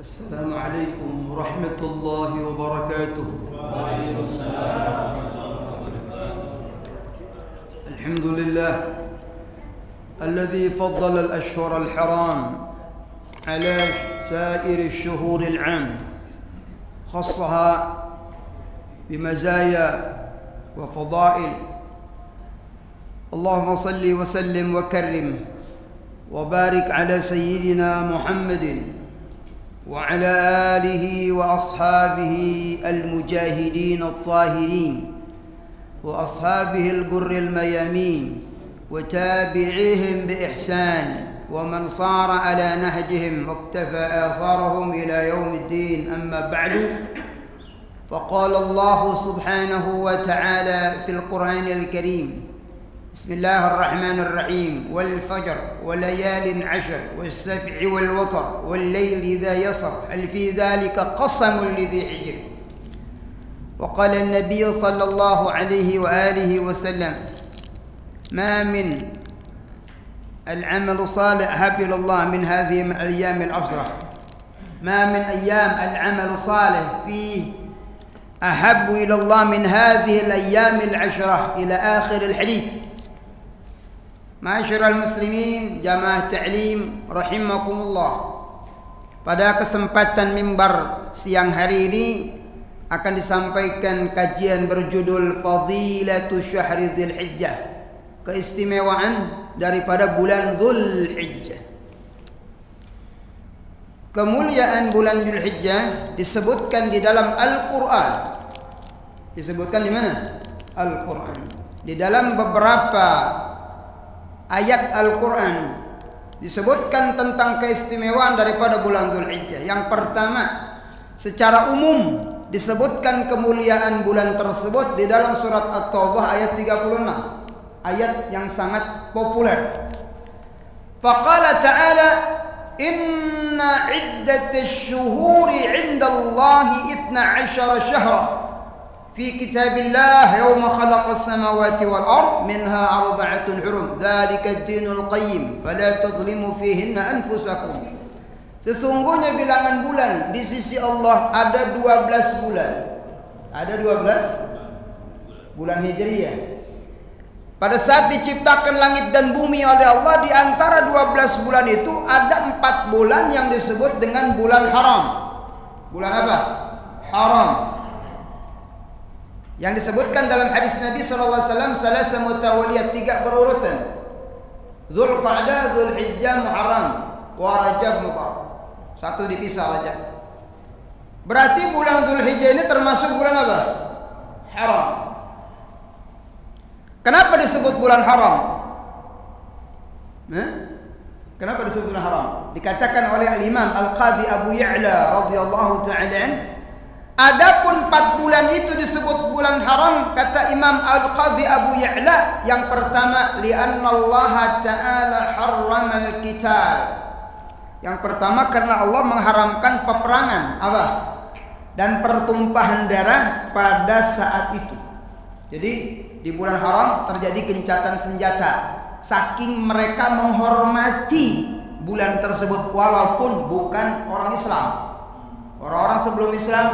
السلام عليكم ورحمة الله وبركاته. وعليكم السلام. الحمد لله الذي فضل الأشهر الحرام على سائر الشهور العام، خصها بمزايا وفضائل. اللهم صل وسلم وكرم وبارك على سيدنا محمد وعلى آله وأصحابه المجاهدين الطاهرين وأصحابه الغر الميامين وتابعيهم بإحسان ومن صار على نهجهم واقتفى آثارهم إلى يوم الدين. أما بعد، فقال الله سبحانه وتعالى في القرآن الكريم: بسم الله الرحمن الرحيم، والفجر وليال عشر والسبع والوتر والليل إذا يسر هل في ذلك قسم لذي حجر. وقال النبي صلى الله عليه وآله وسلم: ما من العمل صالح أحب إلى الله من هذه الأيام العشرة، ما من أيام العمل صالح فيه أحب إلى الله من هذه الأيام العشرة إلى آخر الحديث. Ma'asyiral muslimin, jamaah ta'lim rahimakumullah. Pada kesempatan mimbar siang hari ini akan disampaikan kajian berjudul Fadilatu Syahri Dzulhijjah, keistimewaan daripada bulan Dzulhijjah. Kemuliaan bulan Dzulhijjah disebutkan di dalam Al-Qur'an. Disebutkan di mana? Al-Qur'an. Di dalam beberapa ayat Al-Quran disebutkan tentang keistimewaan daripada bulan Dzulhijjah. Yang pertama, secara umum disebutkan kemuliaan bulan tersebut di dalam surat At-Taubah ayat 36, ayat yang sangat populer. Faqala ta'ala: inna iddatash syuhuri 'indallahi 12 syahra في كتاب الله يوم خلق السماوات والأرض منها 4 حرم ذلك الدين القيم فلا تظلموا فيهن أنفسكم. Sesungguhnya bilangan bulan di sisi Allah ada 12 bulan. Ada 12 bulan Hijriyah. Pada saat diciptakan langit dan bumi oleh Allah, di antara 12 bulan itu ada 4 bulan yang disebut dengan bulan haram. Bulan apa? Haram. Yang disebutkan dalam hadis Nabi SAW, salasa mutawaliyat, 3 berurutan: Dzulqa'dah, Dzulhijjah, Muharram, wa Rajab, Mudhar. 1 dipisah Rajab. Berarti bulan Dzulhijjah ini termasuk bulan apa? Haram. Kenapa disebut bulan haram? Kenapa disebut bulan haram? Dikatakan oleh Al-Imam Al-Qadhi Abu Ya'la radhiyallahu ta'ala anhu, adapun 4 bulan itu disebut bulan haram, kata Imam Al-Qadhi Abu Ya'la, yang pertama, li'anna Allah Ta'ala harramal qital. Yang pertama karena Allah mengharamkan peperangan apa? Dan pertumpahan darah pada saat itu. Jadi di bulan haram terjadi gencatan senjata, saking mereka menghormati bulan tersebut walaupun bukan orang Islam. Orang-orang sebelum Islam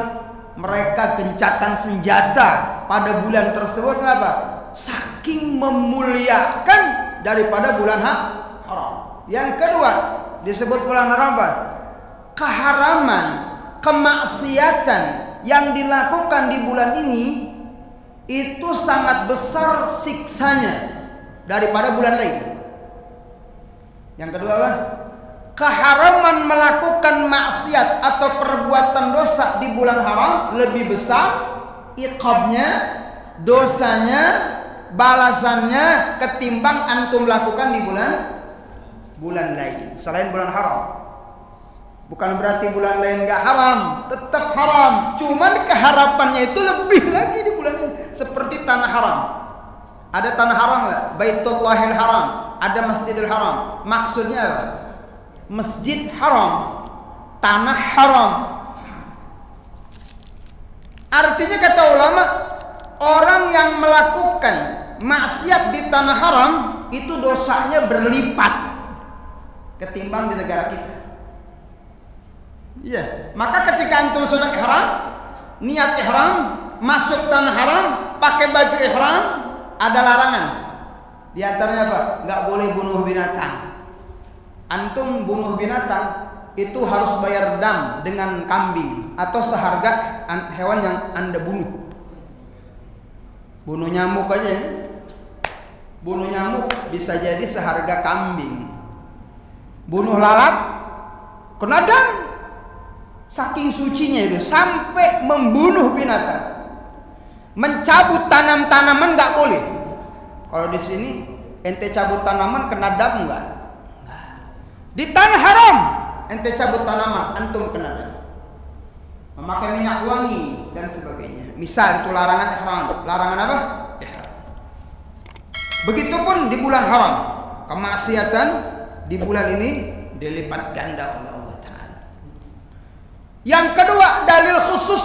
mereka gencatan senjata pada bulan tersebut. Kenapa? Saking memuliakan daripada bulan haram. Yang kedua disebut bulan haram apa? Keharaman, kemaksiatan yang dilakukan di bulan ini itu sangat besar siksanya daripada bulan lain. Yang kedua apa? Keharaman melakukan maksiat atau perbuatan dosa di bulan haram lebih besar iqabnya, dosanya, balasannya ketimbang antum lakukan di bulan lain selain bulan haram. Bukan berarti bulan lain enggak haram, tetap haram. Cuman keharapannya itu lebih lagi di bulan ini. Seperti tanah haram. Ada tanah haram enggak? Baitullahil Haram, ada Masjidil Haram. Maksudnya apa? Masjid haram, tanah haram. Artinya kata ulama, orang yang melakukan maksiat di tanah haram itu dosanya berlipat ketimbang di negara kita. Iya, maka ketika antum sudah ihram, niat ihram, masuk tanah haram, pakai baju ihram, ada larangan. Di antaranya apa? Enggak boleh bunuh binatang. Antum bunuh binatang itu harus bayar dam dengan kambing atau seharga hewan yang Anda bunuh. Bunuh nyamuk aja. Bunuh nyamuk bisa jadi seharga kambing. Bunuh lalat kena dam. Saking sucinya itu sampai membunuh binatang. Mencabut tanam-tanaman enggak boleh. Kalau di sini ente cabut tanaman kena dam enggak? Di tanah haram ente cabut tanaman antum kena dam. Memakai minyak wangi dan sebagainya. Misal itu larangan ihram. Larangan apa? Ihram. Begitupun di bulan haram. Kemaksiatan di bulan ini dilipat ganda oleh Allah Ta'ala. Yang kedua, dalil khusus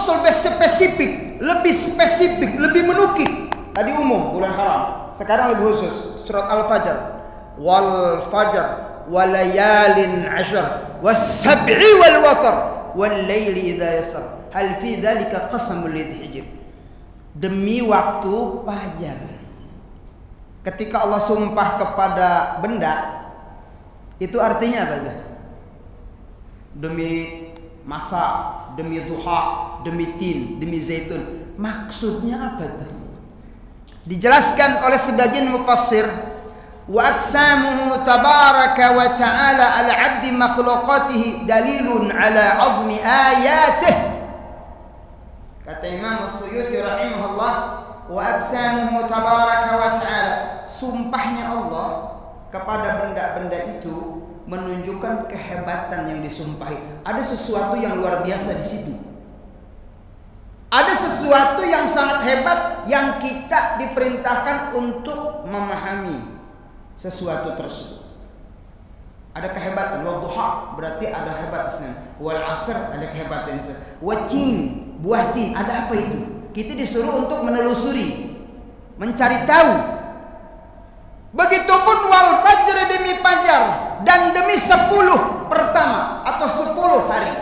lebih spesifik, lebih menukik. Tadi umum bulan haram, sekarang lebih khusus. Surat Al-Fajr. Wal fajr walayalin ashar was-sab'i wal watar wal laili idza yasr hal fi dzalika qasamul lidhi hijr. Demi waktu fajar. Ketika Allah sumpah kepada benda, itu artinya apa itu? Demi masa, demi duha, demi tin, demi zaitun. Maksudnya apa itu? Dijelaskan oleh sebagian mufassir, wa aqsamuhu tabaraka wa ta'ala ala 'abdi makhluqatihi dalilun ala 'azmi ayatihi. Kata Imam As-Suyuti rahimahullah, wa aqsamuhu tabaraka wa ta'ala, sumpahnya Allah kepada benda-benda itu menunjukkan kehebatan yang disumpahi. Ada sesuatu yang luar biasa di situ. Ada sesuatu yang sangat hebat yang kita diperintahkan untuk memahami sesuatu tersebut. Ada kehebatan. Wadduha berarti ada hebat di sana. Wal asr ada kehebatan di sana. Watin, buah tin, ada apa itu? Kita disuruh untuk menelusuri, mencari tahu. Begitupun wal fajr demi fajar dan demi 10 pertama atau 10 hari.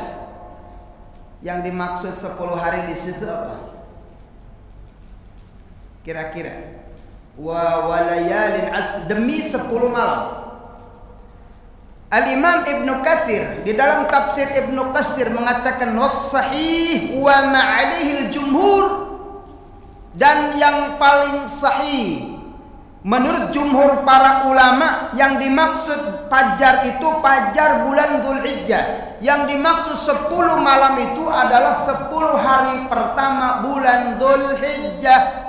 Yang dimaksud 10 hari di situ apa? Kira-kira walayalin demi 10 malam. Al-Imam Ibn Katsir di dalam tafsir Ibn Katsir mengatakan was-sahih wa ma'alihil jumhur, dan yang paling sahih menurut jumhur para ulama, yang dimaksud fajar itu fajar bulan Dzulhijjah. Yang dimaksud 10 malam itu adalah 10 hari pertama bulan Dzulhijjah.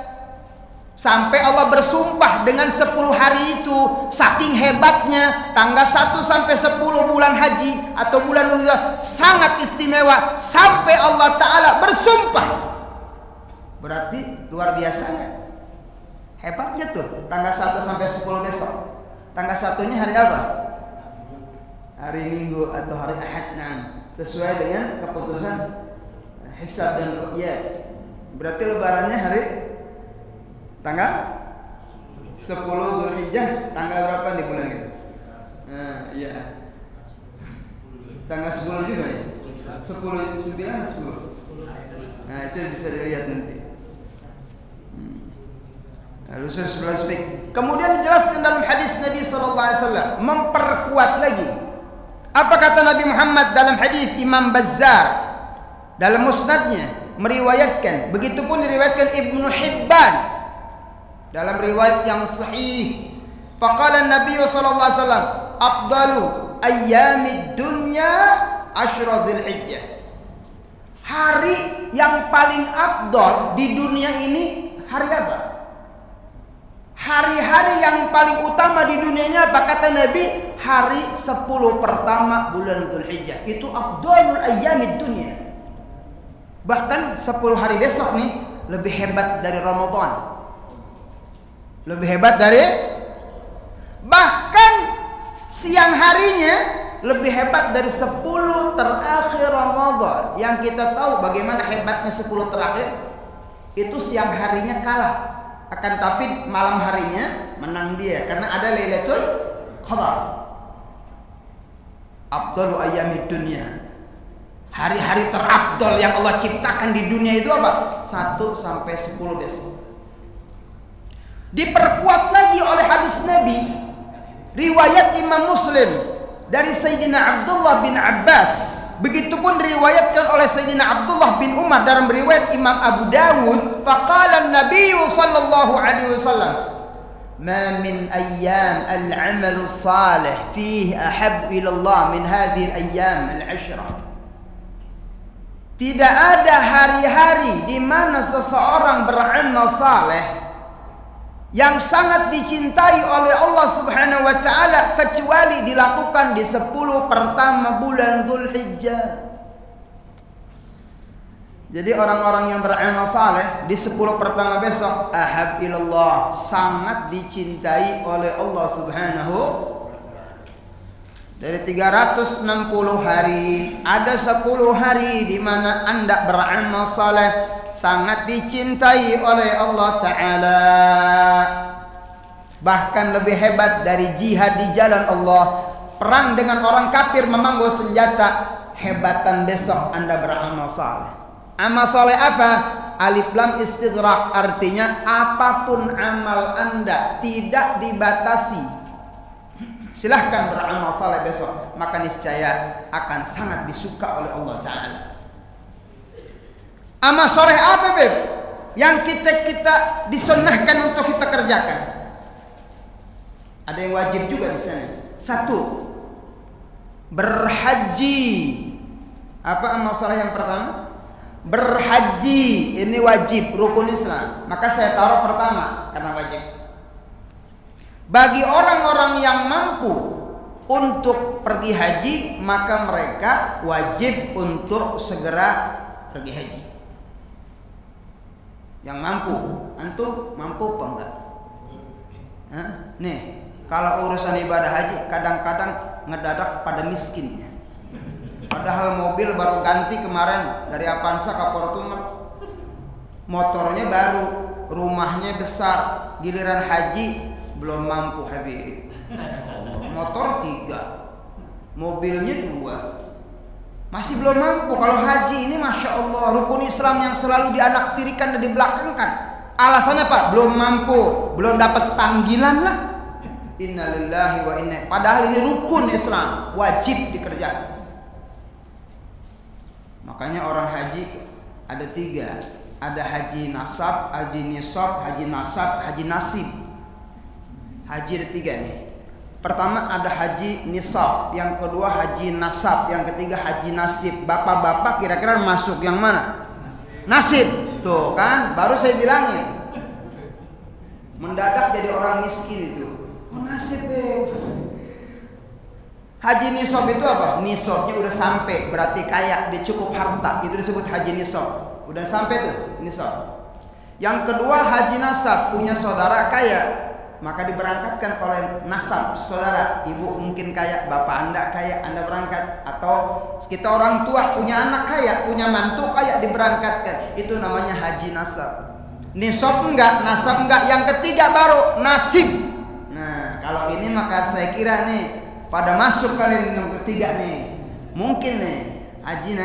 Sampai Allah bersumpah dengan 10 hari itu, saking hebatnya tanggal 1 sampai 10 bulan haji atau bulan Dzulhijjah sangat istimewa, sampai Allah Ta'ala bersumpah. Berarti luar biasanya. Hebatnya tuh tanggal 1 sampai 10 besok. Tanggal 1-nya hari apa? Hari Minggu atau hari Ahad. Nah, sesuai dengan keputusan hisab dan ru'yat. Berarti lebarannya hari tanggal 10 Dzulhijjah. Tanggal berapa di bulan itu? Nah, iya. Tanggal 10 juga ya? 10, 9, 10. Nah, itu bisa dilihat nanti. Lalu spesifik. Kemudian dijelaskan dalam hadis Nabi SAW, memperkuat lagi. Apa kata Nabi Muhammad dalam hadis Imam Bazzar dalam musnadnya meriwayatkan, begitupun diriwayatkan Ibnu Hibban dalam riwayat yang sahih. Faqala Nabi SAW, afdalu ayyamid dunya asyra Dzulhijjah. Hari yang paling afdal di dunia ini hari apa? Hari-hari yang paling utama di dunia ini apa? Kata Nabi, hari 10 pertama bulan Dzulhijjah. Itu afdalul ayyamid dunya. Bahkan 10 hari besok nih lebih hebat dari Ramadan. Lebih hebat dari, bahkan siang harinya lebih hebat dari 10 terakhir Ramadan. Yang kita tahu bagaimana hebatnya 10 terakhir. Itu siang harinya kalah, akan tapi malam harinya menang dia, karena ada Lailatul Qadar. Afdalu ayyamid dunya. Hari-hari terafdol yang Allah ciptakan di dunia itu apa? 1 sampai 10 besok. Diperkuat lagi oleh hadis Nabi, riwayat Imam Muslim dari Sayyidina Abdullah bin Abbas. Begitupun diriwayatkan oleh Sayyidina Abdullah bin Umar dalam riwayat Imam Abu Dawud. Faqala Nabi sallallahu alaihi wasallam, "Ma min ayyam al-'amal salih fihi ahab ila Allah min hadhihi al-ayyam al-'ashrah." Tidak ada hari-hari di mana seseorang beramal saleh yang sangat dicintai oleh Allah Subhanahu wa taala kecuali dilakukan di 10 pertama bulan Dzulhijjah. Jadi orang-orang yang beramal saleh di 10 pertama besok ahab ilallah, sangat dicintai oleh Allah Subhanahu. Dari 360 hari ada 10 hari di mana Anda beramal saleh sangat dicintai oleh Allah Ta'ala. Bahkan lebih hebat dari jihad di jalan Allah, perang dengan orang kafir memanggo senjata, hebatan besok Anda beramal saleh. Amal saleh apa? Alif lam istighraq, artinya apapun amal Anda tidak dibatasi. Silahkan beramal saleh besok, maka niscaya akan sangat disuka oleh Allah Ta'ala. Amal soleh apa Beb? Yang kita disunnahkan untuk kita kerjakan. Ada yang wajib juga di sana. 1, berhaji. Apa amal soleh yang pertama? Berhaji. Ini wajib, rukun Islam. Maka saya taruh pertama karena wajib. Bagi orang-orang yang mampu untuk pergi haji, maka mereka wajib untuk segera pergi haji. Yang mampu, antum mampu apa enggak? Nih, kalau urusan ibadah haji kadang-kadang ngedadak pada miskin. Padahal mobil baru ganti kemarin dari Avanza ke Fortuner, motornya baru, rumahnya besar, giliran haji belum mampu Habib. Motor 3, mobilnya 2, masih belum mampu. Kalau haji ini Masya Allah rukun Islam yang selalu dianaktirikan dan dibelakangkan. Alasannya apa? Belum mampu, belum dapat panggilan lah. Innalillahi wa inna. Padahal ini rukun Islam, wajib dikerjakan. Makanya orang haji ada 3. Ada haji nasab, haji nisab, haji nasab, haji nasib. Haji ada 3 nih. Pertama ada haji nisab, yang kedua haji nasab, yang ketiga haji nasib. Bapak-bapak kira-kira masuk yang mana? Nasib. Tuh kan, baru saya bilangin. Mendadak jadi orang miskin itu. Oh nasib deh. Haji nisab itu apa? Nisabnya udah sampai, berarti kaya, dia cukup harta. Itu disebut haji nisab. Udah sampai tuh nisab. Yang kedua haji nasab, punya saudara kaya, maka diberangkatkan oleh nasab saudara. Ibu mungkin kaya, bapak Anda kaya, Anda berangkat. Atau kita orang tua punya anak kaya, punya mantu kaya, diberangkatkan. Itu namanya haji nasab. Nisab enggak, nasab enggak. Yang ketiga baru nasib. Nah kalau ini maka saya kira nih pada masuk kalian yang ketiga nih. Mungkin nih haji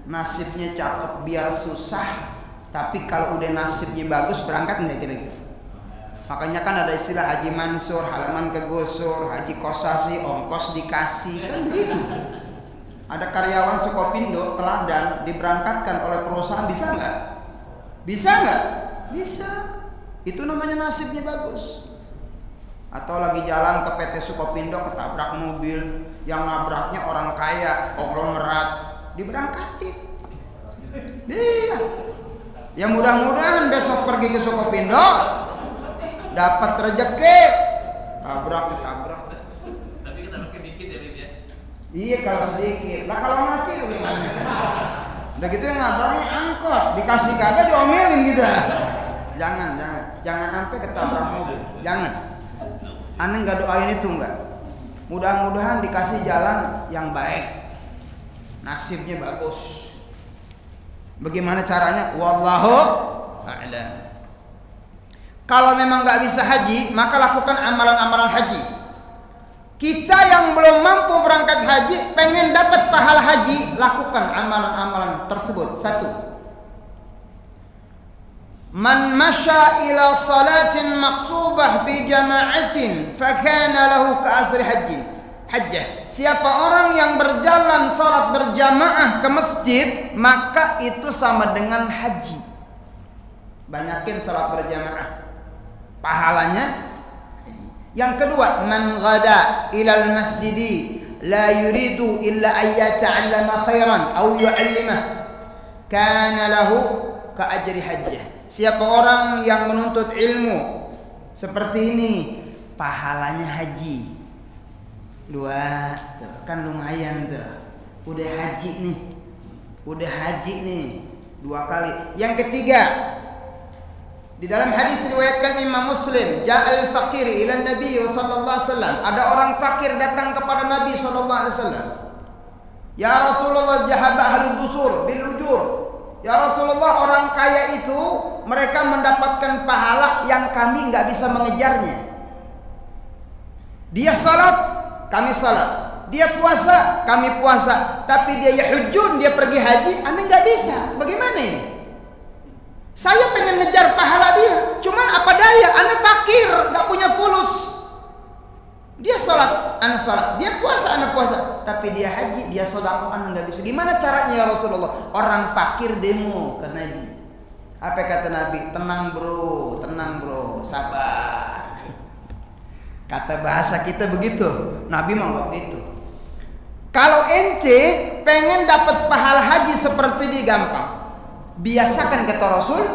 nasibnya cakep biar susah, tapi kalau udah nasibnya bagus berangkat enggak kira-kira? Makanya kan ada istilah haji mansur, halaman kegusur, haji kosasi, ongkos dikasih, kan begitu. Ada karyawan Sukopindo teladan diberangkatkan oleh perusahaan, bisa nggak? Bisa nggak? Bisa. Itu namanya nasibnya bagus. Atau lagi jalan ke PT Sukopindo ketabrak mobil, yang nabraknya orang kaya, konglomerat, diberangkatin. Iya. Ya mudah-mudahan besok pergi ke Sukopindo dapat rezeki, tabrak. Tapi ketabraknya dikit ya Bib ya. Iya kalau sedikit. Lah kalau mati gimana? Udah gitu yang nabraknya angkot, dikasih kagak diomelin gitu. Jangan sampai ketabrak mobil. Jangan. Aneh nggak doain itu enggak. Mudah-mudahan dikasih jalan yang baik, nasibnya bagus. Bagaimana caranya? Wallahu a'lam. Kalau memang nggak bisa haji, maka lakukan amalan-amalan haji. Kita yang belum mampu berangkat haji, pengen dapat pahala haji, lakukan amalan-amalan tersebut. 1. Man masya ila salatin maqsubah bi jama'atin fakana lahu ka'asri hajjah. Siapa orang yang berjalan salat berjamaah ke masjid, maka itu sama dengan haji. Banyakin salat berjamaah, pahalanya. Yang kedua, man ghada ilal masjidi la yuridu illa an yata'allama khairan aw yu'allimah kana lahu ka ajri hajjah. Siapa orang yang menuntut ilmu seperti ini, pahalanya haji. 2, tuh, kan lumayan tuh. Udah haji nih 2 kali. Yang ketiga, di dalam hadis riwayatkan Imam Muslim, ja'al fakir ila Nabi sallallahu alaihi wasallam. Ada orang fakir datang kepada Nabi sallallahu alaihi wasallam. Ya Rasulullah, jahaba ahli dusur bil ujur. Ya Rasulullah, orang kaya itu mereka mendapatkan pahala yang kami enggak bisa mengejarnya. Dia salat, kami salat. Dia puasa, kami puasa. Tapi dia yahujun, dia pergi haji, anda enggak bisa. Bagaimana ini? Saya pengen ngejar pahala dia, cuman apa daya, anda fakir, gak punya fulus. Dia sholat, anda sholat. Dia puasa, anda puasa. Tapi dia haji, dia sedekah, anda gak bisa. Gimana caranya ya Rasulullah? Orang fakir demo ke Nabi. Apa kata Nabi? Tenang bro, sabar. Kata bahasa kita begitu, Nabi mau begitu. Kalau ente pengen dapat pahala haji seperti ini gampang. Biasakan kata Rasul,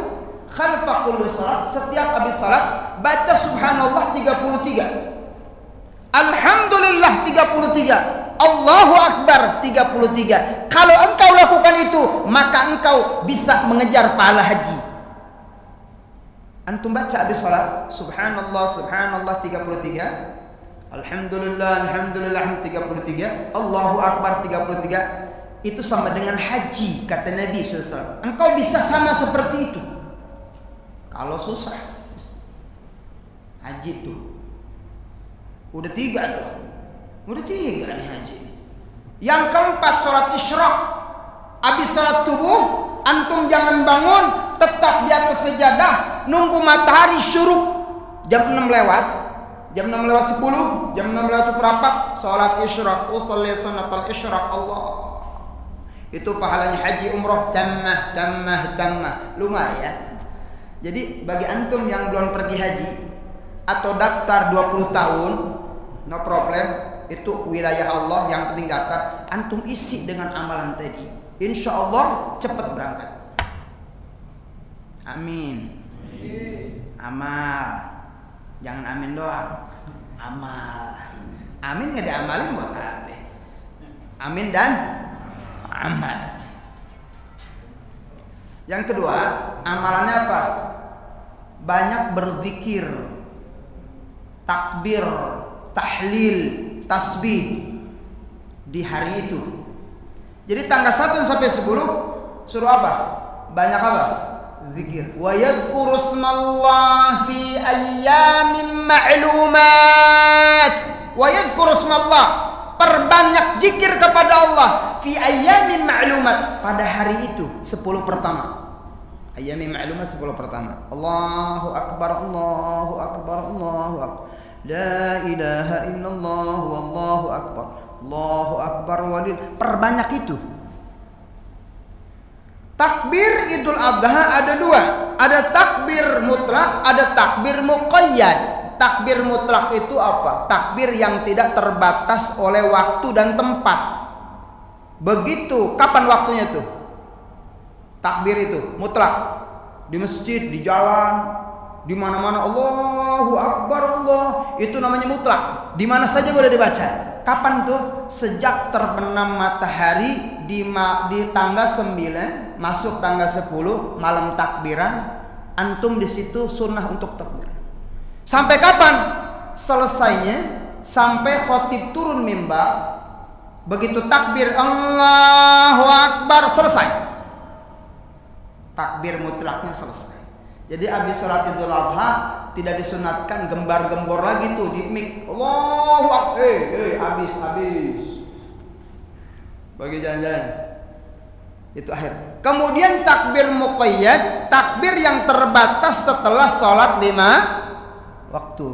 khalfa kulli salat, setiap habis salat baca subhanallah 33, alhamdulillah 33, Allahu akbar 33. Kalau engkau lakukan itu, maka engkau bisa mengejar pahala haji. Antum baca habis salat subhanallah 33, alhamdulillah 33, Allahu akbar 33. Itu sama dengan haji, kata Nabi SAW. Engkau bisa sama seperti itu. Kalau susah, haji itu udah 3 tuh. Udah 3 nih haji. Yang keempat, sholat isyraq. Habis sholat subuh, antum jangan bangun, tetap di atas sejadah, nunggu matahari syuruk. Jam 6 lewat, jam 6 lewat 10, jam 6 lewat seperempat, sholat isyraq. Usalli sunatal isyraq. Allah. Itu pahalanya haji umroh tammah. Lumayan. Jadi bagi antum yang belum pergi haji atau daftar 20 tahun, no problem, itu wilayah Allah, yang penting daftar. Antum isi dengan amalan tadi, insya Allah cepat berangkat. Amin. Amal, jangan amin doang, amal. Amin nggak diamalin buat apa? Amin dan amal. Yang kedua, amalannya apa? Banyak berzikir, takbir, tahlil, tasbih di hari itu. Jadi tanggal 1 sampai 10 suruh apa? Banyak apa? Zikir. Wa yadhkuru ismallah fi ayyamin ma'lumat. Wa yadhkuru ismallah, perbanyak zikir kepada Allah fi ayyamin ma'lumat, pada hari itu 10 pertama. Ayyamin ma'lumat 10 pertama. Allahu akbar, Allahu akbar, Allahu akbar. La ilaha illallah wallahu akbar. Allahu akbar walil. Perbanyak itu. Takbir Idul Adha ada 2. Ada takbir mutlak, ada takbir muqayyad. Takbir mutlak itu apa? Takbir yang tidak terbatas oleh waktu dan tempat. Begitu, kapan waktunya tuh? Takbir itu mutlak. Di masjid, di jalan, di mana-mana Allahu Akbar, Allah. Itu namanya mutlak. Di mana saja boleh dibaca. Kapan tuh? Sejak terbenam matahari di tanggal 9, masuk tanggal 10, malam takbiran, antum di situ sunnah untuk takbir. Sampai kapan selesainya? Sampai khotib turun mimbar. Begitu takbir Allahu Akbar selesai, takbir mutlaknya selesai. Jadi habis sholat Idul Adha tidak disunatkan gembar-gembor lagi tuh di mic. Allahu Akbar. Habis. Bagi jalan-jalan. Itu akhir. Kemudian takbir muqayyad, takbir yang terbatas setelah sholat 5 waktu.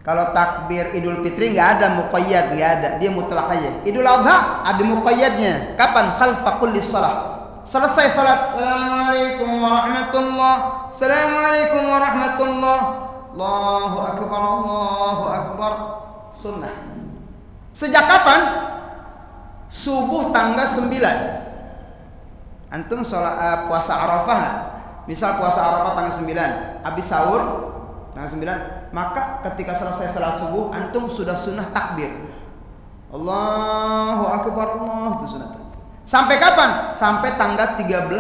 Kalau takbir Idul Fitri nggak ada muqayyad, nggak ada, dia mutlak aja. Idul Adha ada muqayyadnya. Kapan? Khalfa kulli shalah. Selesai salat, Assalamualaikum warahmatullah, Assalamualaikum warahmatullah, Allahu Akbar, Allahu Akbar. Sunnah. Sejak kapan? Subuh tanggal 9. Antum sholat puasa Arafah. Misal puasa Arafah tanggal 9, habis sahur tanggal 9, maka ketika selesai salat subuh antum sudah sunnah takbir. Allahu Akbar, Allah, itu sunnah takbir. Sampai kapan? Sampai tanggal 13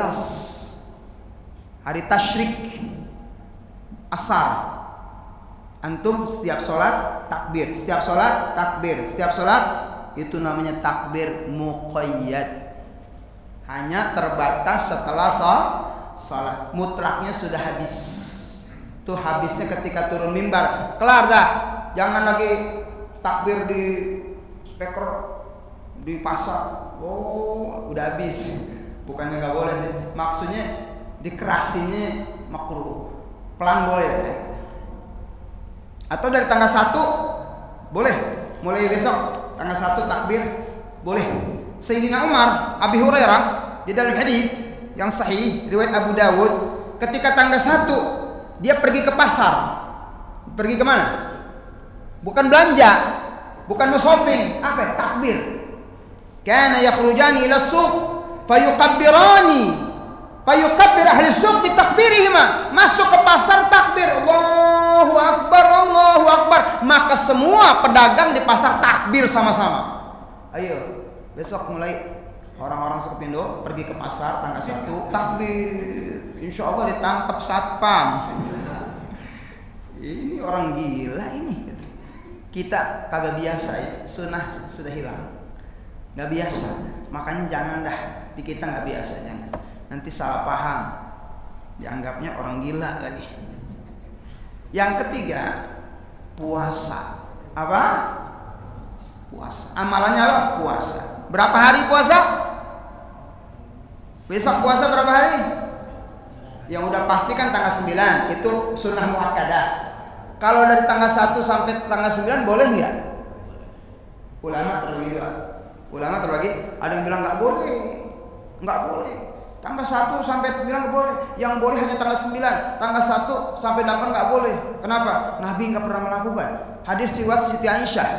hari tasyrik asar. Antum setiap sholat takbir, setiap sholat takbir, setiap sholat, itu namanya takbir muqayyad. Hanya terbatas setelah sholat. Mutlaknya sudah habis. Itu habisnya ketika turun mimbar. Kelar dah. Jangan lagi takbir di speaker di pasar. Oh, udah habis. Bukannya nggak boleh sih. Maksudnya dikerasinnya makruh. Pelan boleh. Atau dari tanggal 1 boleh. Mulai besok tanggal 1 takbir boleh. Sayyidina Umar, Abi Hurairah di dalam hadis yang sahih riwayat Abu Dawud, ketika tanggal 1 dia pergi ke pasar. Pergi ke mana? Bukan belanja, bukan mau shopping, apa? Takbir. Kana yakhrujani ila suq fayukabbirani fayukabbir ahli suq bi takbirihima. Masuk ke pasar takbir, Allahu Akbar, Allahu Akbar. Maka semua pedagang di pasar takbir sama-sama. Ayo, besok mulai orang-orang Sukopindo pergi ke pasar tanggal 1 takbir. Insya Allah ditangkap satpam. Ini orang gila ini. Kita kagak biasa ya, sunnah sudah hilang. Nggak biasa, makanya jangan dah di kita nggak biasa, jangan. Nanti salah paham, dianggapnya orang gila lagi. Yang ketiga, puasa. Apa? Puasa. Amalannya apa? Puasa. Berapa hari puasa? Besok puasa berapa hari? Yang udah pasti kan tanggal 9, itu sunnah muakkadah. Kalau dari tanggal 1 sampai tanggal 9 boleh nggak? Ulama terbagi dua. Ulama terbagi, ada yang bilang nggak boleh. Tanggal 1 sampai 9 nggak boleh. Yang boleh hanya tanggal 9. Tanggal 1 sampai 8 nggak boleh. Kenapa? Nabi nggak pernah melakukan. Hadis riwayat Siti Aisyah.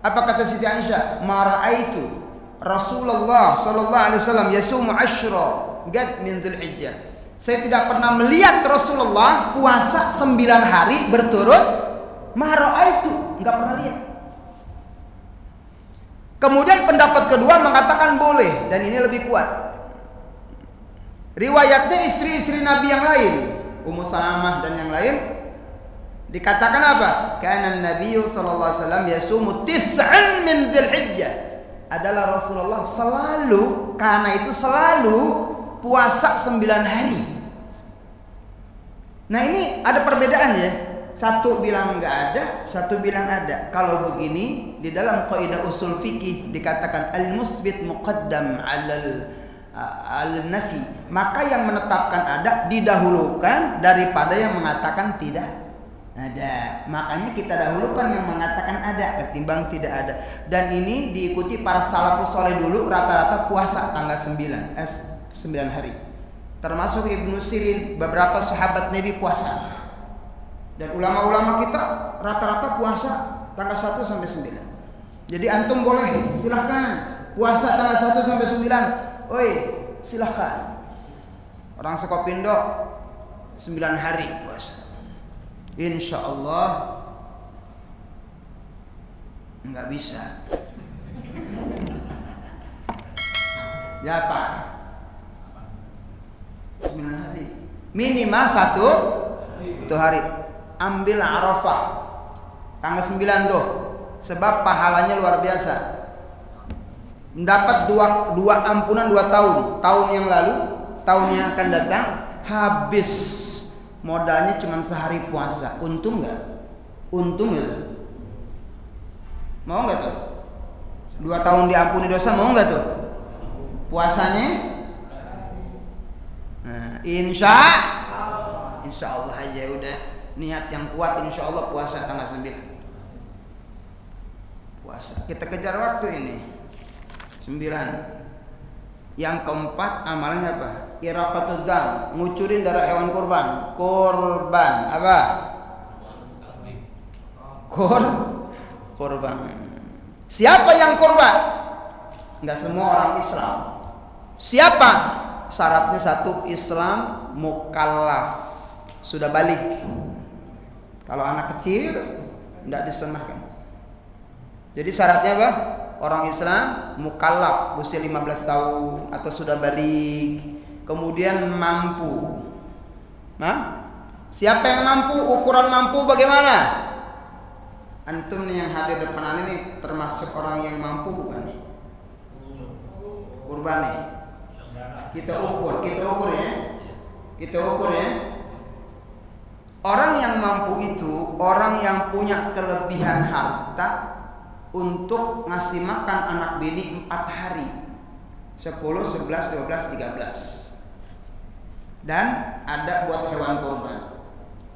Apa kata Siti Aisyah? Mara'aitu Rasulullah sallallahu alaihi wasallam yasumu asyra gad min Dzulhijjah. Saya tidak pernah melihat Rasulullah puasa 9 hari berturut. Mara'aitu, nggak pernah lihat. Kemudian pendapat kedua mengatakan boleh, dan ini lebih kuat. Riwayatnya istri-istri Nabi yang lain, Ummu Salamah dan yang lain, dikatakan apa? Kana Nabi sallallahu alaihi wasallam yasumu 9 min Dzulhijjah. Adalah Rasulullah selalu, karena itu selalu puasa 9 hari. Nah ini ada perbedaan ya. Satu bilang nggak ada, satu bilang ada. Kalau begini di dalam kaidah usul fikih dikatakan al-musbit muqaddam al-nafi. Maka yang menetapkan ada didahulukan daripada yang mengatakan tidak ada. Makanya kita dahulukan yang mengatakan ada ketimbang tidak ada. Dan ini diikuti para salafus saleh dulu, rata-rata puasa tanggal 9 hari. Termasuk Ibnu Sirin, beberapa sahabat Nabi puasa. Dan ulama-ulama kita rata-rata puasa tanggal 1 sampai 9. Jadi antum boleh, silahkan puasa tanggal 1 sampai 9. Oi, silahkan. Orang Sukopindo 9 hari puasa. Insya Allah nggak bisa. Ya Pak, 9 hari minimal 1 hari. Ambil Arafah tanggal 9 tuh, sebab pahalanya luar biasa. Mendapat dua ampunan 2 tahun. Tahun yang lalu, tahun yang akan datang habis modalnya cuma sehari puasa, untung nggak? Untung gitu. Mau nggak tuh? 2 tahun diampuni dosa, mau nggak tuh? Puasanya? Nah, insya Allah aja udah niat yang kuat, insya Allah puasa tanggal 9. Puasa. Kita kejar waktu ini. 9. Yang keempat amalnya apa? Iraqatud dam, ngucurin darah hewan kurban. Kurban apa? Kurban. Siapa yang kurban? Enggak semua orang Islam. Siapa? Syaratnya 1, Islam, mukallaf, sudah balik. Kalau anak kecil enggak disunahkan. Jadi syaratnya apa? Orang Islam mukallaf, usia 15 tahun atau sudah balik, kemudian mampu. Nah, siapa yang mampu? Ukuran mampu bagaimana? Antum nih yang hadir depan ini termasuk orang yang mampu bukan nih? Kurban nih. Kita ukur ya. Kita ukur ya. Orang yang mampu itu orang yang punya kelebihan harta untuk ngasih makan anak bini 4 hari. 10, 11, 12, 13. Dan ada buat hewan kurban.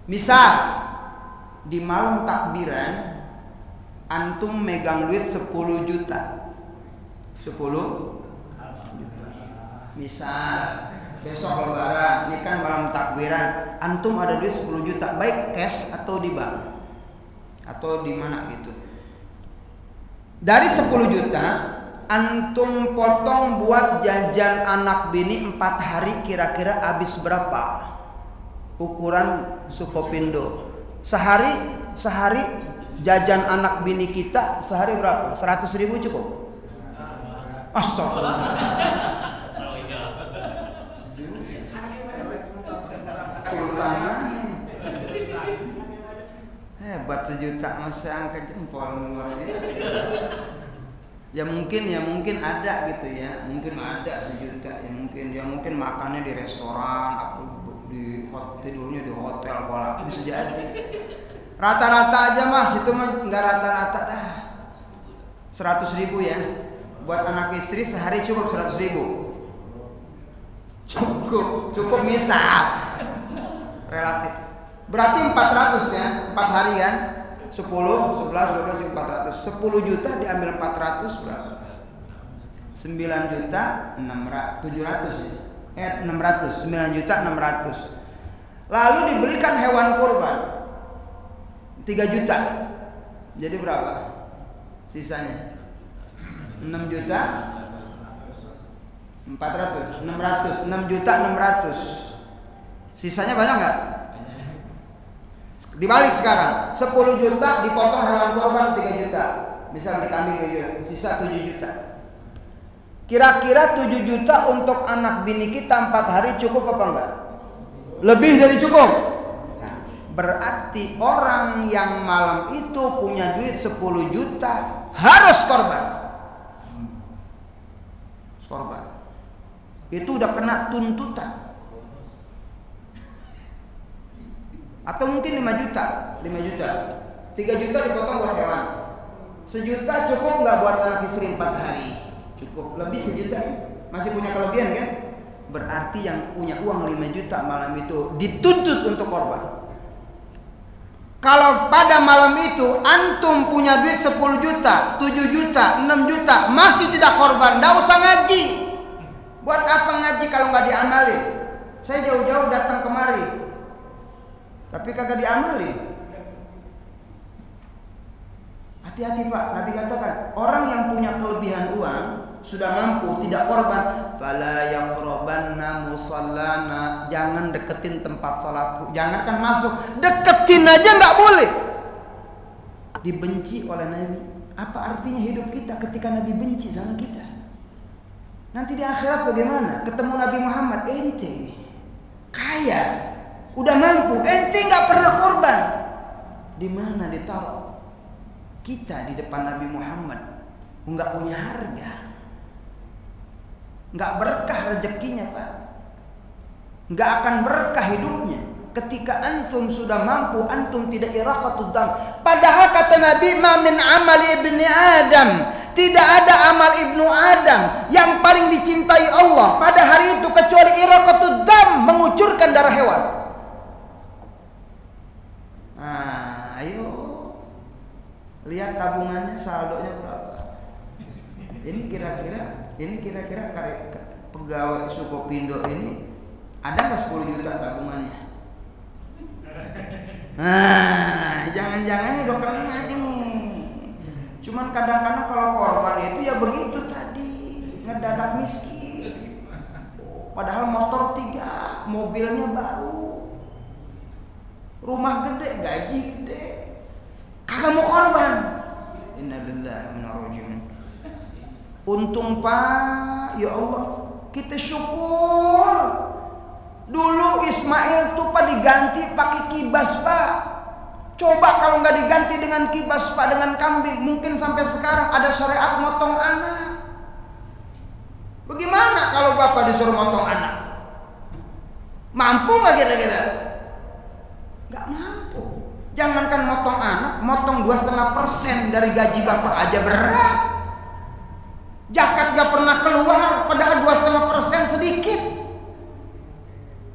Misal di malam takbiran antum megang duit 10 juta. 10 juta. Misal besok lebaran, ini kan malam takbiran, antum ada duit 10 juta, baik cash atau di bank atau di mana gitu. Dari 10 juta antum potong buat jajan anak bini 4 hari, kira-kira habis berapa? Ukuran Sukopindo. Sehari jajan anak bini kita sehari berapa? 100.000 cukup? Astagfirullah. Hebat, 1 juta masih angkat jempol luar biasa. Ya mungkin ada gitu ya, mungkin ada 1 juta ya mungkin makannya di restoran, apa di tidurnya di hotel, bola bisa jadi. Rata-rata aja Mas, itu mah nggak rata-rata dah. 100.000 ya, buat anak istri sehari cukup 100.000. Cukup misal, relatif. Berarti 400 ya, 4 hari kan? 10, 11, 12, 400. 10 juta diambil 400 berapa? 9 juta 700 ya? 600, 9 juta 600. Lalu dibelikan hewan kurban 3 juta. Jadi berapa? Sisanya 6 juta 400, 600, 6 juta 600. Sisanya banyak nggak? Dibalik sekarang, 10 juta dipotong hewan kurban 3 juta. Bisa beli kambing 3 juta, sisa 7 juta. Kira-kira 7 juta untuk anak bini kita 4 hari cukup apa enggak? Lebih dari cukup. Nah, berarti orang yang malam itu punya duit 10 juta harus korban. Korban. Itu udah kena tuntutan. Atau mungkin 5 juta, 3 juta dipotong buat hewan. 1 juta cukup nggak buat anak istri 4 hari? Cukup, lebih 1 juta ya? Masih punya kelebihan kan? Berarti yang punya uang 5 juta malam itu dituntut untuk korban. Kalau pada malam itu antum punya duit 10 juta, 7 juta, 6 juta, masih tidak korban, nggak usah ngaji. Buat apa ngaji kalau nggak diamalin? Saya jauh-jauh datang kemari, tapi kagak diamalin. Hati-hati Pak, Nabi katakan orang yang punya kelebihan uang sudah mampu tidak korban, fala yaqrabanna musallana, jangan deketin tempat salatku, jangankan masuk, deketin aja nggak boleh. Dibenci oleh Nabi. Apa artinya hidup kita ketika Nabi benci sama kita? Nanti di akhirat bagaimana? Ketemu Nabi Muhammad, ente ini kaya, udah mampu, ente nggak pernah korban. Di mana ditaruh kita di depan Nabi Muhammad? Nggak punya harga, nggak berkah rezekinya Pak, nggak akan berkah hidupnya. Ketika antum sudah mampu, antum tidak iraqatud dam. Padahal kata Nabi, ma min amal ibni Adam, tidak ada amal ibnu Adam yang paling dicintai Allah pada hari itu kecuali iraqatud dam, mengucurkan darah hewan. Nah, ayo lihat tabungannya, saldonya berapa. Ini kira-kira pegawai Sukopindo ini ada nggak 10 juta tabungannya? Nah, jangan-jangan udah kena ini. Cuman kadang-kadang kalau korban itu ya begitu tadi, ngedadak miskin. Padahal motor 3, mobilnya baru, rumah gede, gaji gede, kagak mau korban. Innalillahi wa inna ilaihi raji'un. Untung Pak, ya Allah, kita syukur. Dulu Ismail tuh Pak diganti pakai kibas Pak. Coba kalau nggak diganti dengan kibas Pak, dengan kambing, mungkin sampai sekarang ada syariat motong anak. Bagaimana kalau Bapak disuruh motong anak? Mampu nggak kira-kira? Nggak mampu. Jangankan motong anak, motong 2,5% dari gaji Bapak aja berat. Zakat nggak pernah keluar, padahal 2,5% sedikit.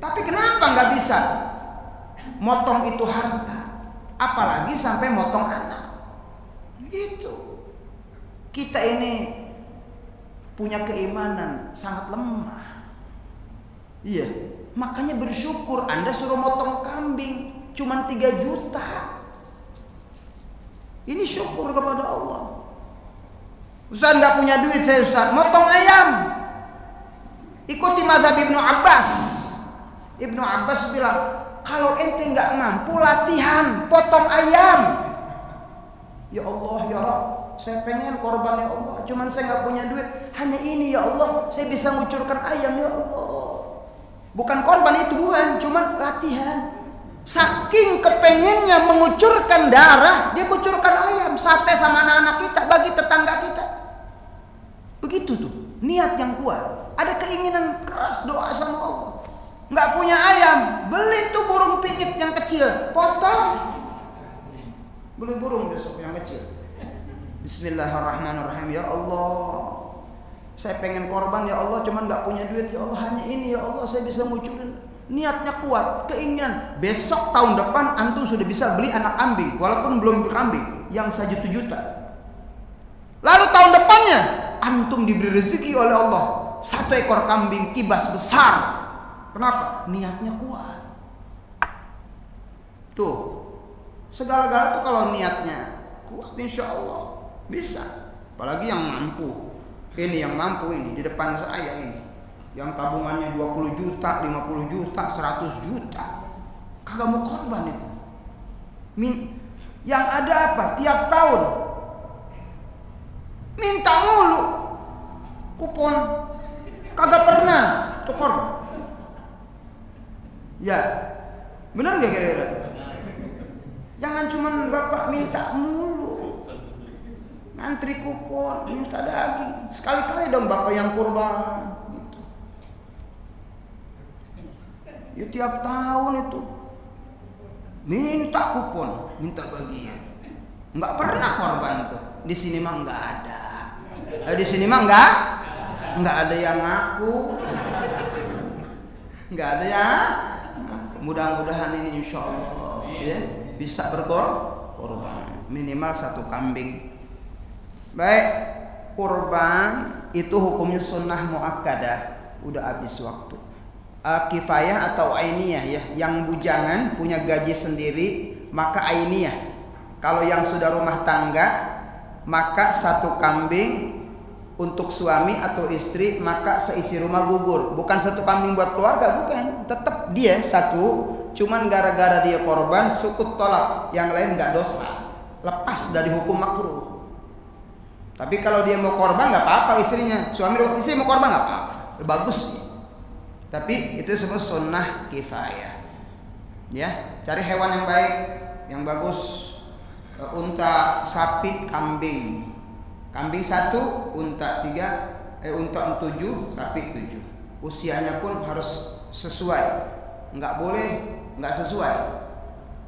Tapi kenapa nggak bisa motong itu harta, apalagi sampai motong anak? Gitu. Kita ini punya keimanan sangat lemah. Iya, makanya bersyukur Anda suruh motong kambing cuman 3 juta. Ini syukur kepada Allah. Ustaz nggak punya duit saya Ustaz, motong ayam. Ikuti mazhab Ibnu Abbas. Ibnu Abbas bilang, kalau ente nggak mampu latihan potong ayam. Ya Allah, ya Rabb, saya pengen korban ya Allah, cuman saya nggak punya duit. Hanya ini ya Allah, saya bisa ngucurkan ayam ya Allah. Bukan korban itu bukan, cuman latihan. Saking kepengennya mengucurkan darah, dia kucurkan ayam, sate sama anak-anak kita, bagi tetangga kita. Begitu tuh, niat yang kuat. Ada keinginan keras, doa sama Allah. Nggak punya ayam, beli tuh burung piit yang kecil, potong. Beli burung besok yang kecil. Bismillahirrahmanirrahim. Ya Allah, saya pengen korban ya Allah, cuman nggak punya duit ya Allah. Hanya ini ya Allah, saya bisa ngucurin. Niatnya kuat, keinginan. Besok tahun depan antum sudah bisa beli anak kambing, walaupun belum kambing yang 1 juta. Lalu tahun depannya antum diberi rezeki oleh Allah 1 ekor kambing kibas besar. Kenapa? Niatnya kuat. Tuh, segala-gala tuh kalau niatnya kuat, insya Allah bisa. Apalagi yang mampu. Ini yang mampu ini di depan saya ini, yang tabungannya 20 juta, 50 juta, 100 juta, kagak mau korban itu. Yang ada apa? Tiap tahun minta mulu kupon, kagak pernah tuh korban. Ya, benar nggak kira-kira? Jangan cuman Bapak minta mulu, ngantri kupon, minta daging. Sekali-kali dong Bapak yang kurban. Gitu. Ya tiap tahun itu minta kupon, minta bagian. Nggak pernah korban tuh. Di sini mah nggak ada. Di sini mah nggak ada yang ngaku, nggak ada yang. Mudah-mudahan ini insya Allah ya, bisa berkorban minimal 1 kambing. Baik, kurban itu hukumnya sunnah muakkadah. Udah habis waktu. Kifayah atau ainiyah ya. Yang bujangan punya gaji sendiri maka ainiyah. Kalau yang sudah rumah tangga maka 1 kambing. Untuk suami atau istri maka seisi rumah gugur. Bukan 1 kambing buat keluarga, bukan. Tetap dia 1, cuman gara-gara dia korban sukut tolak, yang lain nggak dosa, lepas dari hukum makruh. Tapi kalau dia mau korban nggak apa-apa istrinya, istri mau korban nggak apa-apa, bagus. Tapi itu disebut sunnah kifayah. Ya, cari hewan yang baik, yang bagus. Unta, sapi, kambing. Kambing 1, unta 3, unta 7, sapi 7. Usianya pun harus sesuai. nggak boleh, nggak sesuai.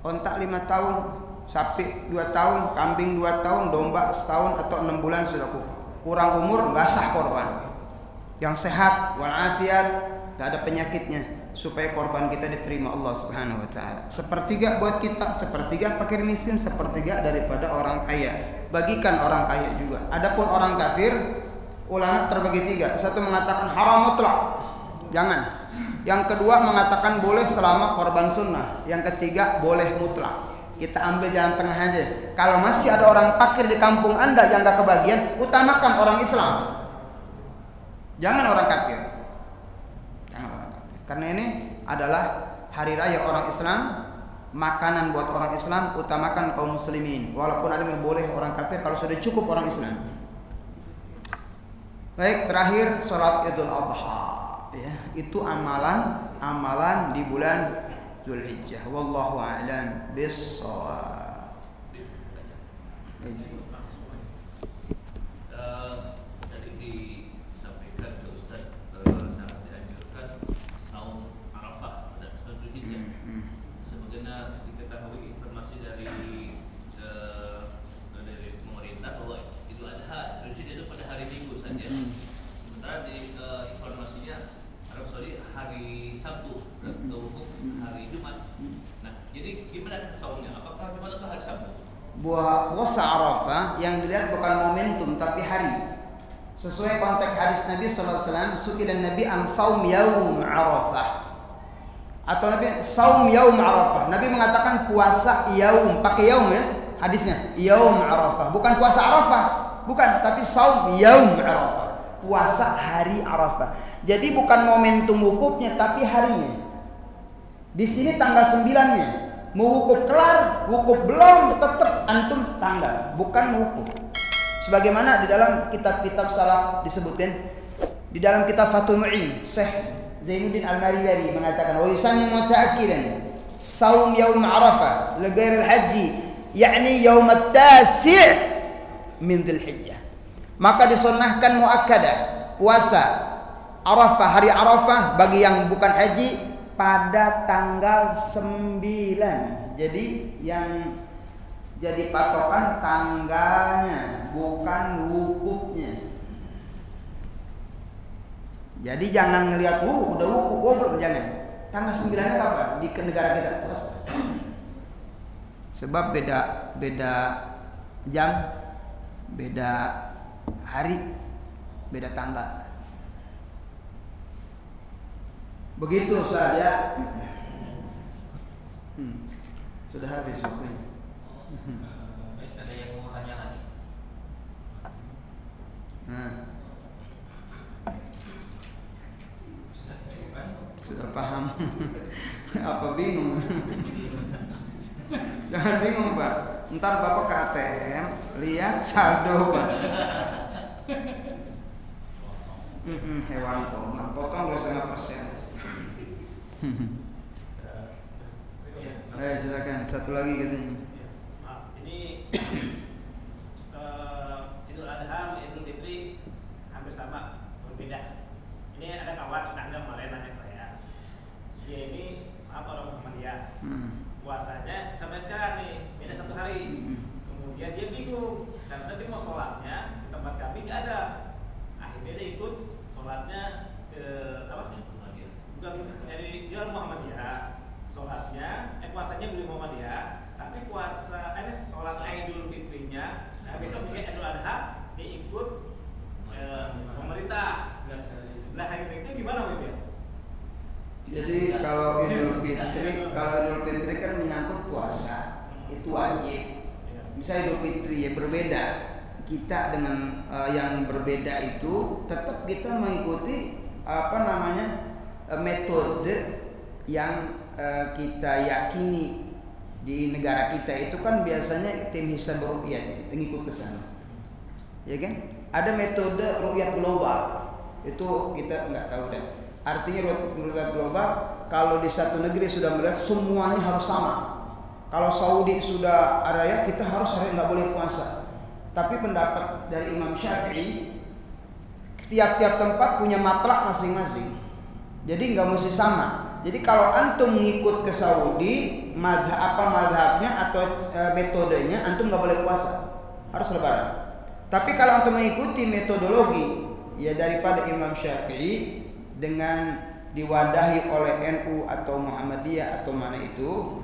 Onta 5 tahun, sapi 2 tahun, kambing 2 tahun, domba setahun atau 6 bulan sudah kufur. Kurang umur nggak sah korban. Yang sehat walafiat, nggak ada penyakitnya, supaya korban kita diterima Allah Subhanahu wa taala. Sepertiga buat kita, sepertiga fakir miskin, sepertiga daripada orang kaya. Bagikan orang kaya juga. Adapun orang kafir, ulama terbagi 3. Satu mengatakan haram mutlak, jangan. Yang kedua mengatakan boleh selama korban sunnah. Yang ketiga boleh mutlak. Kita ambil jalan tengah aja. Kalau masih ada orang fakir di kampung Anda yang gak kebagian, utamakan orang Islam. Jangan orang kafir. Jangan orang kafir. Karena ini adalah hari raya orang Islam, makanan buat orang Islam, utamakan kaum muslimin. Walaupun ada yang boleh orang kafir kalau sudah cukup orang Islam. Baik, terakhir salat Idul Adha. Ya, itu amalan di bulan Zulhijjah. Wallahu a'lam bis-shawab. Tadi disampaikan ke Ustaz sangat dianjurkan saum Arafah dan Zulhijjah. Sebagaimana diketahui informasi dari pemerintah bahwa Idul Adha Zulhijjah itu pada hari Minggu saja. Sementara di informasinya Arab Saudi hari Sabtu atau hari Jumat. Nah, jadi gimana saumnya? Apakah Jumat atau hari Sabtu? Puasa Arafah yang dilihat bukan momentum tapi hari. Sesuai konteks hadis Nabi sallallahu alaihi wasallam, su'ilan Nabi an saum yaum Arafah. Atau Nabi saum yaum Arafah. Nabi mengatakan puasa yaum, pakai yaum ya hadisnya. Yaum Arafah, bukan puasa Arafah. Bukan, tapi saum yaum Arafah. Puasa hari Arafah. Jadi bukan momentum wukufnya tapi harinya. Di sini tanggal 9-nya. Mau wukuf kelar, wukuf belum, tetap antum tanggal, bukan wukuf. Sebagaimana di dalam kitab-kitab salaf disebutkan, di dalam kitab Fathul Mu'in, Syekh Zainuddin Al-Maribari mengatakan, "Wa yusannu muta'akkidan saum yaum Arafah li ghairi al-haji, yakni yaum at-tasi' min Dzulhijjah." Maka disunnahkan muakkadah puasa Arafah, hari Arafah bagi yang bukan haji pada tanggal 9. Jadi yang jadi patokan tanggalnya, bukan wukufnya. Jadi jangan ngelihat udah wukuf belum, jangan. Tanggal 9-nya kapan? Di negara kita puasa. Sebab beda jam, beda hari, beda tanggal. Begitu saja. Sudah habis waktunya. Ada yang mau tanya lagi? Sudah paham. Apa bingung? Jangan bingung, Pak. Ntar Bapak ke ATM lihat saldo, Pak. Hewan potong 2,5%. Silakan satu lagi katanya. Ini Idul Adha sama Idul Fitri hampir sama, berbeda. Ini ada kawan tetangga kemarin nanya saya, dia ini orang Muhammadiyah, puasanya sampai sekarang nih beda 1 hari. Kemudian dia bingung karena dia mau sholatnya di tempat kami nggak ada. Akhirnya dia ikut sholatnya ke bukan dari dia Muhammadiyah, sholatnya puasanya beli Muhammadiyah, tapi puasa sholat Idul Fitrinya besok juga Idul Adha dia ikut pemerintah. Nah hari itu gimana Wib ya? Jadi kalau Idul Fitri kan menyangkut puasa, itu wajib. Misalnya Idul Fitri ya berbeda. Kita dengan yang berbeda itu tetap kita mengikuti metode yang kita yakini. Di negara kita itu kan biasanya tim hisab ru'yat, kita ngikut ke sana. Ya kan? Ada metode ru'yat global. Itu kita nggak tahu deh. Artinya ru'yat global, kalau di satu negeri sudah melihat semuanya harus sama. Kalau Saudi sudah area, kita harus nggak boleh puasa. Tapi pendapat dari Imam Syafi'i, tiap-tiap tempat punya matlak masing-masing. Jadi nggak mesti sama. Jadi kalau antum ngikut ke Saudi, mazhabnya atau metodenya, antum nggak boleh puasa, harus lebaran. Tapi kalau antum mengikuti metodologi ya daripada Imam Syafi'i dengan diwadahi oleh NU atau Muhammadiyah atau mana itu,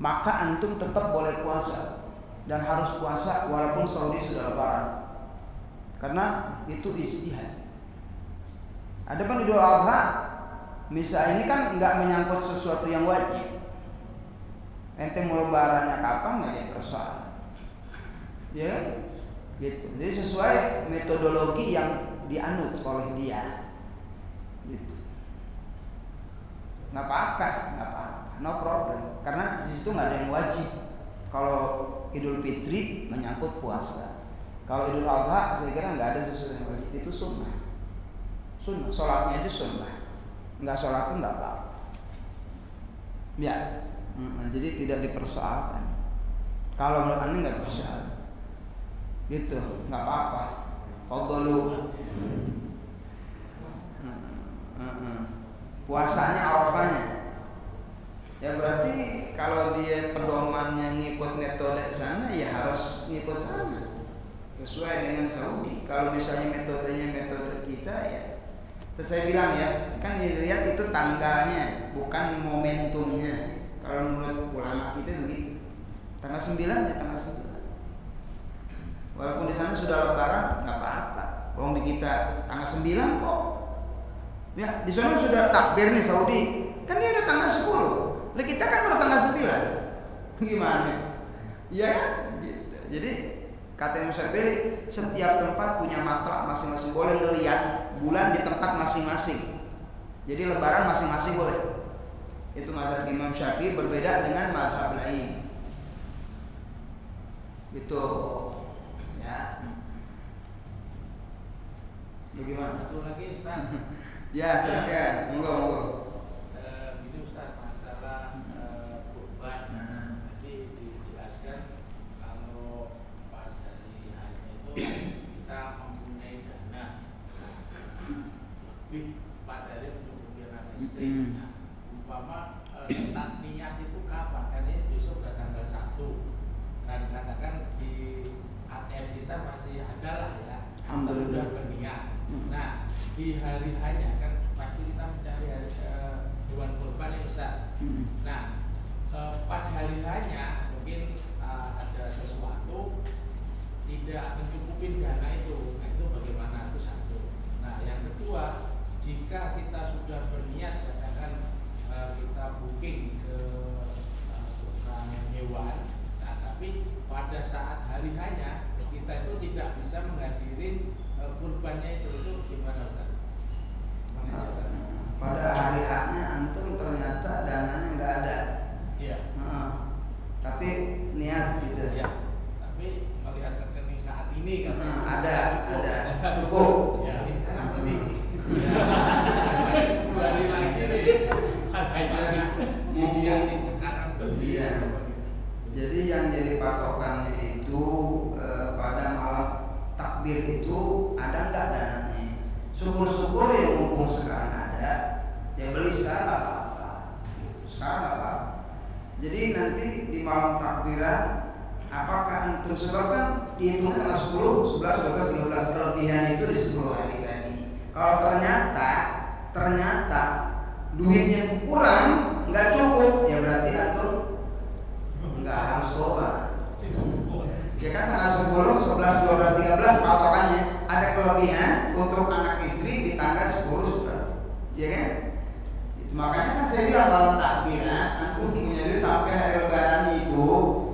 maka antum tetap boleh puasa dan harus puasa walaupun Saudi sudah lebaran. Karena itu ijtihad. Adapun Idul Adha, misal ini kan nggak menyangkut sesuatu yang wajib. Ente mau lebarannya kapan nggak ya persoalan. Ya, gitu. Jadi sesuai metodologi yang dianut oleh dia. Gitu. Nggak apa-apa, no problem. Karena di situ nggak ada yang wajib. Kalau Idul Fitri menyangkut puasa. Kalau Idul Adha saya kira nggak ada sesuatu yang wajib, itu sunnah. Sunnah, sholatnya aja sunnah. Nggak sholat pun nggak apa-apa. Ya, jadi tidak dipersoalkan. Kalau menurut Anda nggak dipersoalkan, gitu, nggak apa-apa. Fadlu. Puasanya Arafahnya. Ya berarti kalau dia pedomannya ngikut metode sana, ya harus ngikut sana. Sesuai dengan Saudi. Kalau misalnya metodenya metode kita ya. Terus saya bilang ya, kan dilihat itu tanggalnya, bukan momentumnya. Kalau menurut ulama kita begitu. Tanggal 9 ya tanggal 9. Walaupun di sana sudah lebaran, nggak apa-apa. Wong di kita tanggal 9 kok. Ya, di sana sudah takbir nih Saudi. Kan dia udah tanggal 10. Lah kita kan baru tanggal 9. Gimana? Iya kan? Gitu. Jadi kata Imam Syafi'i, setiap tempat punya matra masing-masing, boleh melihat bulan di tempat masing-masing. Jadi lebaran masing-masing boleh. Itu mazhab Imam Syafi'i, berbeda dengan mazhab lain. Gitu. Ya. Bagaimana? Satu lagi Ustaz. Ya, silakan. Monggo. Ini Ustaz masalah kurban. Nanti dijelaskan kalau pas hari haji itu kita mempunyai dana lebih pada dari mencukupi anak istri. Nah, umpama start niat itu kapan? Kan ini besok udah tanggal 1. Dan katakan di ATM kita masih ada lah ya. Alhamdulillah berniat. Nah, di hari hanya kan pasti kita mencari hewan kurban yang besar. Nah, pas hari hanya mungkin ada sesuatu tidak mencukupi dana itu. Nah, itu bagaimana? Itu satu. Nah, yang kedua, jika kita sudah berniat katakan kita booking ke tukang hewan, nah tapi pada saat hari hanya kita itu tidak bisa menghadirin kurbannya itu gimana Ustaz? Pada hari haknya antum ternyata dananya nggak ada. Iya. Tapi niat gitu. Ya. Tapi melihat rekening saat ini kan ada, cukup. Ya, ini sekarang berarti. Hari lagi nih. Dilihat sekarang Iya. Jadi yang jadi patokannya itu pada malam takbir itu ada nggak dananya? Syukur-syukur yang mumpung sekarang ada, ya beli sekarang nggak apa-apa. Sekarang nggak apa-apa. Jadi nanti di malam takbiran, apakah antum sebab kan dihitung tanggal 10, 11, 12, 13 kelebihan itu di 10 hari tadi. Kalau ternyata duitnya kurang, nggak cukup, ya berarti antum nggak harus tobat. Ya kan tanggal 10, 11, 12, 13 patokannya ada kelebihan untuk anak istri di tanggal 10, 11. Ya kan? Makanya kan saya bilang malam takbiran antum punya duit sampai hari lebaran itu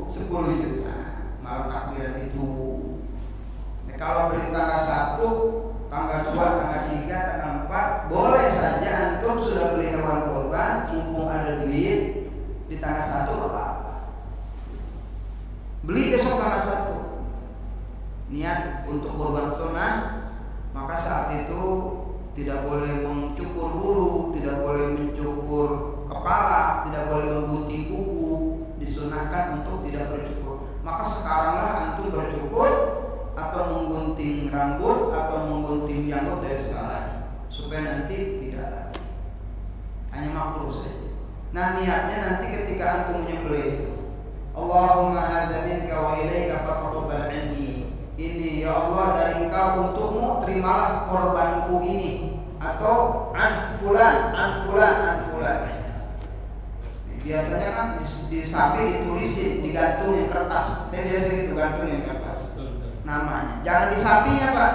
10 juta malam takbiran itu. Nah, kalau beli tanggal 1, tanggal 2, tanggal 3, tanggal 4 boleh saja antum sudah beli hewan kurban mumpung ada duit di tanggal 1 apa-apa. Beli besok tanggal 1 niat untuk kurban sunnah, maka saat itu tidak boleh mencukur bulu, tidak boleh mencukur kepala, tidak boleh menggunting kuku, disunahkan untuk tidak bercukur. Maka sekaranglah antum bercukur atau menggunting rambut atau menggunting janggut dari sekarang supaya nanti tidak. hanya makruh saja. Nah niatnya nanti ketika antum menyembelih, Allahumma hadza minka wa ilaika fataqabbal anni. Ini ya Allah dari Engkau untukmu, terimalah korbanku ini. Atau an fulan, an fulan, an fulan. Biasanya kan di samping ditulisin, digantungin kertas. Saya biasa gitu gantungin kertas namanya. Jangan di sampingnya Pak.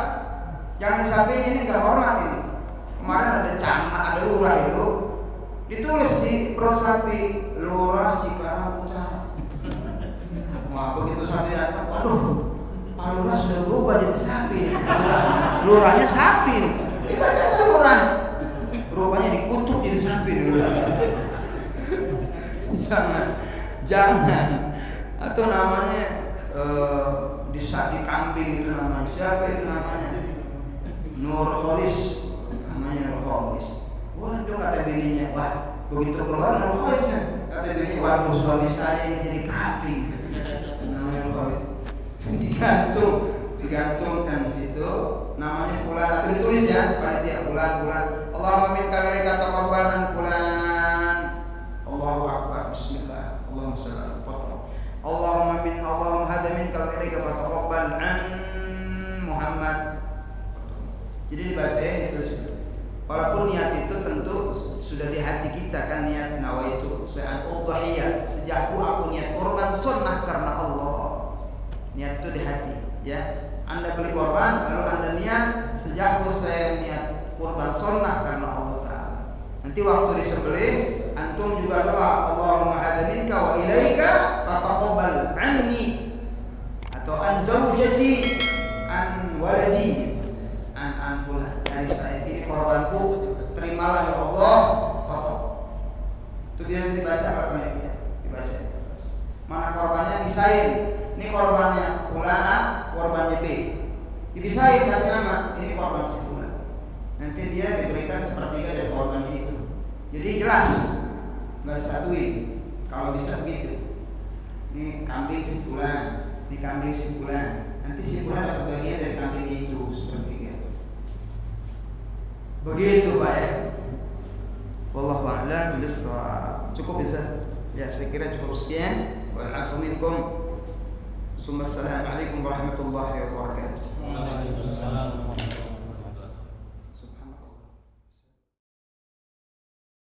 Jangan di sampingnya, ini nggak hormat ini. Kemarin ada camat, ada lurah itu ditulis di perut sapi, Lurah Cikarang Utara. Wah begitu sapi datang, waduh, Pak Lurah sudah berubah jadi sapi. Lurahnya sapi, dibaca lurah, rupanya dikutuk jadi sapi dulu. Jangan. Atau namanya di kambing itu namanya siapa itu namanya? Nur Kholis, namanya Nur Kholis. Waduh kata bininya, wah begitu keluar Nur Kholisnya, kata bininya, waduh suami saya ini jadi kambing. Namanya Nur Kholis. Digantungkan situ, namanya fulan, atau ditulis ya, panitia fulan. Allahumma minka ilaika taqabbal an fulan. Allahu akbar. Bismillah. Allahumma shalli ala Muhammad. Allahumma hadza minka ilaika fataqabbal an Muhammad. Jadi dibacain itu sudah. Walaupun niat itu tentu sudah di hati kita kan, niat nawaitu sa'an udhiyah, sejak aku niat kurban sunnah karena Allah. Niat itu di hati, ya. Anda beli kurban lalu Anda niat sejak saya niat kurban sunnah karena Allah Ta'ala. Nanti waktu disembelih antum juga doa Allahumma hadza minka wa ilaika fataqabbal anni, atau an zaujati, an waladi, an fulan, dari saya ini korbanku, terimalah ya Allah. Itu biasa dibaca apa ya? Dibaca. Mana korbannya bisain. Ini korbannya fulan, korbannya B. Dibisain kasih nama, ini korban si fulan. Nanti dia diberikan sepertiga dari korban itu. Jadi jelas, nggak disatuin. Kalau bisa begitu. Ini kambing si fulan, ini kambing si fulan. Nanti si fulan dapat bagian dari kambing itu sepertiga. Begitu Pak ya. Wallahu a'lam bishawab. Cukup bisa? Ya saya kira cukup sekian. Wal afu minkum. Assalamualaikum warahmatullahi wabarakatuh. Waalaikumsalam.